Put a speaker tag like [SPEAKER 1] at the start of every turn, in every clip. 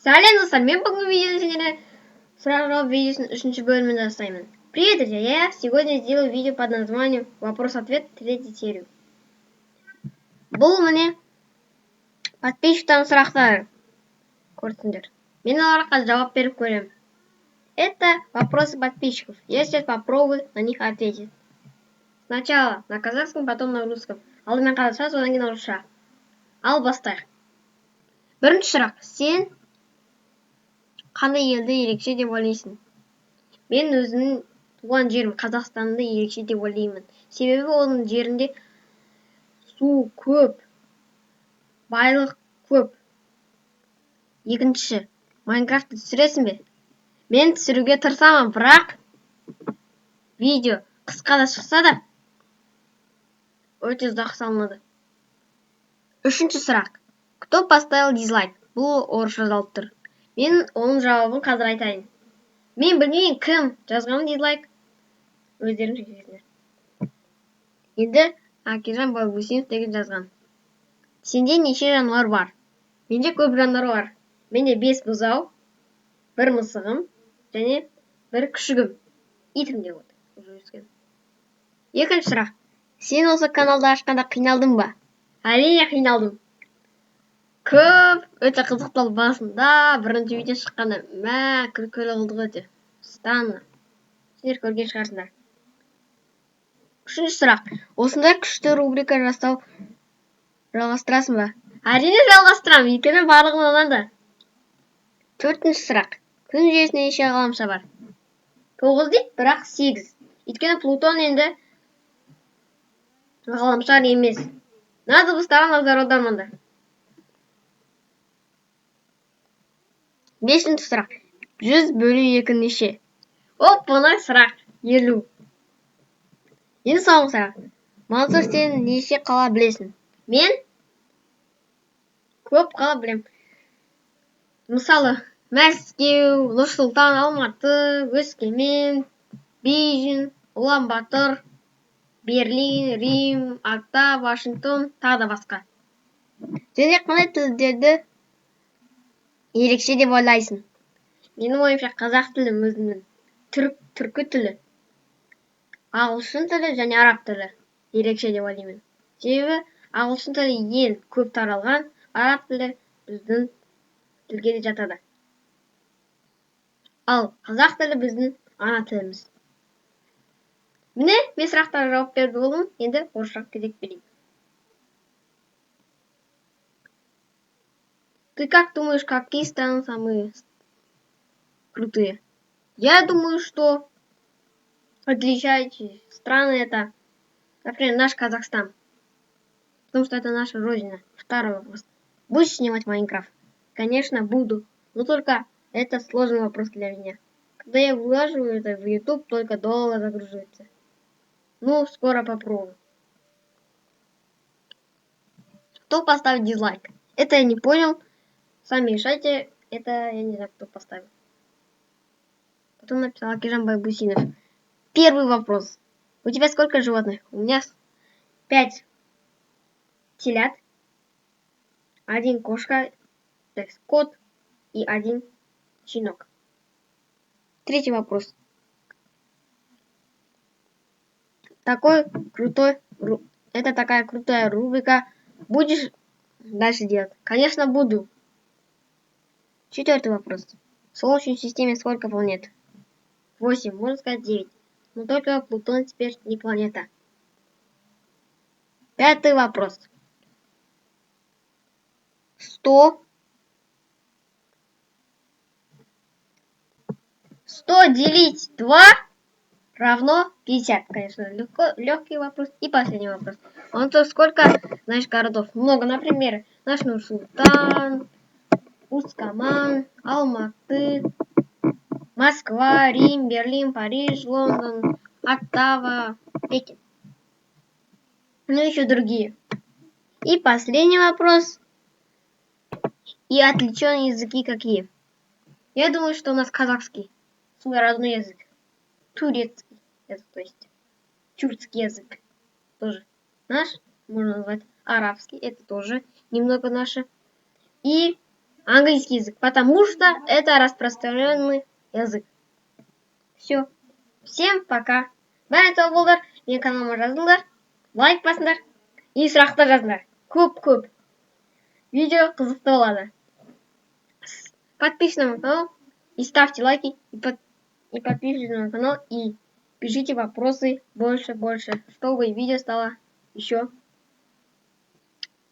[SPEAKER 1] Сәлем достар, мен бүгінгі видеода сендерге сұрақ-жауап видеосының 3-ші бөлімін жасаймын. Привет, друзья! Я сегодня сделаю видео под названием Вопрос-ответ 3-й серию. Бұл міне подписчиктардың сұрақтары. Көрсіңдер. Мен оларға жауап беріп көремін. Это вопросы подписчиков. Я сейчас попробую на них ответить. Сначала на казахском, потом на русском. Алдымен қазақша, содан кейін орысша. Ал бастайық. Бірінші сұрақ. Сен қандай елді ерекше деп ойлайсың? Мен өзімнің туған жерім Қазақстанды ерекше деп ойлаймын. Себебі оның жерінде су көп, байлық көп. Екінші, Майнкрафтты түсіресің бе? Мен түсіруге тырысамын, бірақ видео қысқа да шықса да өте ұзақ салынады. Үшінші сұрақ. Кто поставил дизлайк? Бұл орысша жазылып тұр. Мен оның жауабын қазір айтайын. Мен білмеймін, кім жазған дизлайк. Өздерің шешесіңдер. Енді Акижан Байбусинов деген жазған. Сенде неше жануар бар? Менде көп жануар бар. Менде 5 бұзау, 1 мысығым және 1 күшігім. Итім де отыр. Екінші сұрақ. Сен осы каналды ашқанда қиналдың ба? Әрине қиналдым. Көп, өте қызықты басында, бірінші видео шыққанда, күлкілі болды өте. Странно. Сендер көрген шығарсыңдар. Үшінші сұрақ. Осындай күшті рубрика жасау жалғастырасың ба? Әрине жалғастырамын, өйткені барлығын ұнады. Төртінші сұрақ. Күн жүйесінде неше ғаламша бар? 9 дейді, бірақ 8. Өйткені Плутон енді ғаламшар емес. Мына дыбыстарға назар аударыңдар. Бесінші сұрақ. 100 бөлу 2 неше? Оп-оңай сұрақ. 50. Енді соңғы сұрақ. Мансұр, сен неше қала білесің? Мен көп қала білем. Мысалы, Мәскеу, Нұр-Сұлтан, Алматы, Өскемен, Бейжің, Улан-Батор, Берлин, Рим, Акта, Вашингтон, тағы да басқа. Және қандай тілдерді ерекше деп ойлайсың? Менің ойымша қазақ тілі өзінің, түркі тілі, ағылшын тілі және араб тілі ерекше деп ойлаймын. Себебі ағылшын тілі ең көп таралған, араб тілі біздің тілге де жатады. Ал қазақ тілі біздің ана тіліміз. Міне, мен сұрақтарға жауап беріп болдым, енді орысша кезек берейін. Ты как думаешь, какие страны самые крутые? Я думаю, что отличающие страны это, например, наш Казахстан. Потому что это наша родина. Второй вопрос. Будешь снимать Майнкрафт? Конечно, буду. Но только это сложный вопрос для меня. Когда я вылаживаю это в YouTube, только долго загружается. Ну, скоро попробую. Кто поставит дизлайк? Это я не понял. Сами решайте. Это я не знаю, кто поставил. Потом написал Акижан Байбусинов. Первый вопрос. У тебя сколько животных? У меня 5 телят, 1 кошка, то есть кот и 1 щенок. Третий вопрос. Это такая крутая рубрика. Будешь дальше делать? Конечно, буду. Четвертый вопрос. В Солнечной системе сколько планет? 8, можно сказать 9. Но только Плутон теперь не планета. Пятый вопрос. 100 делить 2 равно 50. Конечно, легкий вопрос. И последний вопрос. Он то сколько, знаешь, городов? Много, например, наш Нур-Султан, Усть-Каман, Алматы, Москва, Рим, Берлин, Париж, Лондон, Оттава, Пекин. Ну, еще другие. И последний вопрос. И отличенные языки какие? Я думаю, что у нас казахский. Свой родной язык. Турецкий язык, то есть тюркский язык. Тоже наш, можно назвать арабский. Это тоже немного наше. И английский язык, потому что это распространенный язык. Все. Всем пока. Бәрі сау болдар. Менің каналыма жазылдар. Лайк басыңдар. И сұрақтар жазыңдар. Көп. Видео қызықты болады. Подписывайтесь на мой канал и ставьте лайки. И подписывайтесь на мой канал и пишите вопросы больше, чтобы видео стало еще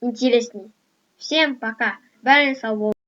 [SPEAKER 1] интересней. Всем пока. Бәрі сау болдар.